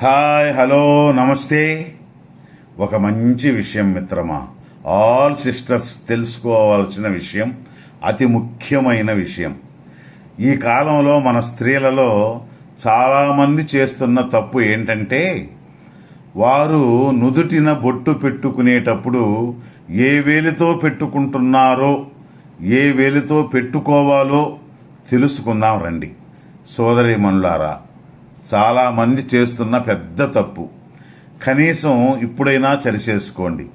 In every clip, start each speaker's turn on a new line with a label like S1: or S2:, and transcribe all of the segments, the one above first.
S1: Hi, hello, నమస్తే. ఒక మంచి విషయం మిత్రమా, ఆల్ సిస్టర్స్ తెలుసుకోవాల్సిన విషయం, అతి ముఖ్యమైన విషయం. ఈ కాలంలో మన స్త్రీలలో చాలామంది చేస్తున్న తప్పు ఏంటంటే, వారు నుదుటిన బొట్టు పెట్టుకునేటప్పుడు ఏ వేలితో పెట్టుకుంటున్నారో, ఏ వేలితో పెట్టుకోవాలో తెలుసుకుందాం రండి. సోదరీమణులారా, చాలామంది చేస్తున్న పెద్ద తప్పు. కనీసం ఇప్పుడైనా సరిచేసుకోండి.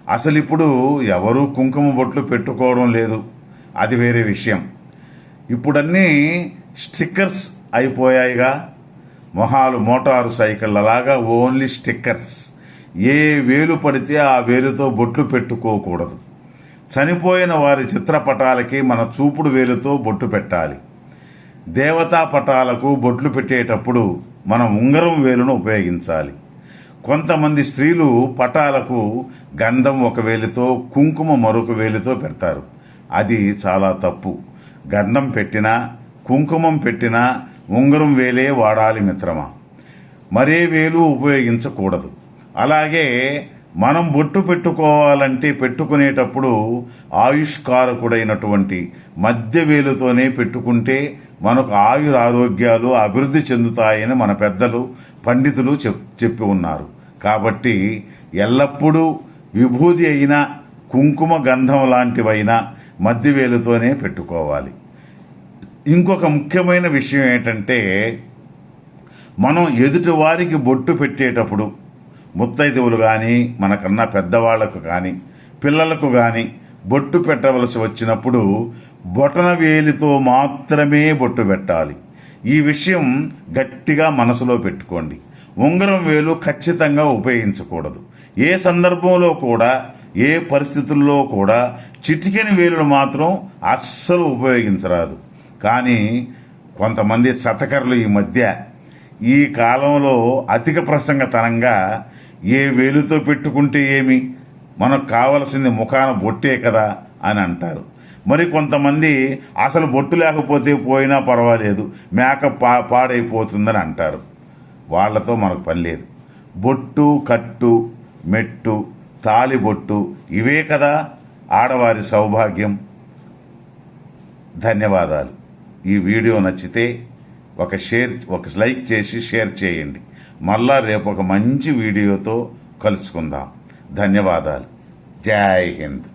S1: అసలు ఇప్పుడు ఎవరూ కుంకుమ బొట్లు పెట్టుకోవడం లేదు, అది వేరే విషయం. ఇప్పుడన్నీ స్టిక్కర్స్ అయిపోయాయిగా. మొహాలు మోటారు సైకిళ్ళలాగా ఓన్లీ స్టిక్కర్స్. ఏ వేలు పడితే ఆ వేలుతో బొట్లు పెట్టుకోకూడదు. చనిపోయిన వారి చిత్రపటాలకి మన చూపుడు వేలుతో బొట్టు పెట్టాలి. దేవతా పటాలకు బొట్లు పెట్టేటప్పుడు మనం ఉంగరం వేలును ఉపయోగించాలి. కొంతమంది స్త్రీలు పటాలకు గంధం ఒక వేలితో, కుంకుమ మరొక వేలితో పెడతారు. అది చాలా తప్పు. గంధం పెట్టినా, కుంకుమం పెట్టినా ఉంగరం వేలే వాడాలి మిత్రమా. మరే వేలు ఉపయోగించకూడదు. అలాగే మనం బొట్టు పెట్టుకోవాలంటే పెట్టుకునేటప్పుడు ఆయుష్కారకుడైనటువంటి మధ్య వేలుతోనే పెట్టుకుంటే మనకు ఆరోగ్యాలు అభివృద్ధి చెందుతాయని మన పెద్దలు, పండితులు చెప్పి ఉన్నారు. కాబట్టి ఎల్లప్పుడూ విభూది అయినా, కుంకుమ గంధం లాంటివైనా మధ్య వేలుతోనే పెట్టుకోవాలి. ఇంకొక ముఖ్యమైన విషయం ఏంటంటే, మనం ఎదుటి వారికి బొట్టు పెట్టేటప్పుడు ముత్తైదువులు కానీ, మనకన్నా పెద్దవాళ్లకు కానీ, పిల్లలకు కానీ బొట్టు పెట్టవలసి వచ్చినప్పుడు బొటన వేలితో మాత్రమే బొట్టు పెట్టాలి. ఈ విషయం గట్టిగా మనసులో పెట్టుకోండి. ఉంగరం వేలు ఖచ్చితంగా ఉపయోగించకూడదు. ఏ సందర్భంలో కూడా, ఏ పరిస్థితుల్లో కూడా చిటికెని వేలును మాత్రం అస్సలు ఉపయోగించరాదు. కానీ కొంతమంది శతకర్లు ఈ మధ్య, ఈ కాలంలో అధిక ప్రసంగతనంగా ఏ వేలుతో పెట్టుకుంటే ఏమి, మనకు కావలసింది ముఖాన బొట్టే కదా అని అంటారు. మరి కొంతమంది అసలు బొట్టు లేకపోతే పోయినా పర్వాలేదు, మేకప్ పాడైపోతుందని అంటారు. వాళ్లతో మనకు పని లేదు. బొట్టు, కట్టు, మెట్టు, తాళిబొట్టు ఇవే కదా ఆడవారి సౌభాగ్యం. ధన్యవాదాలు. ఈ వీడియో నచ్చితే ఒక లైక్ చేసి షేర్ చేయండి. మళ్ళా రేపు ఒక మంచి వీడియోతో కలుసుకుందాం. ధన్యవాదాలు. జై హింద్.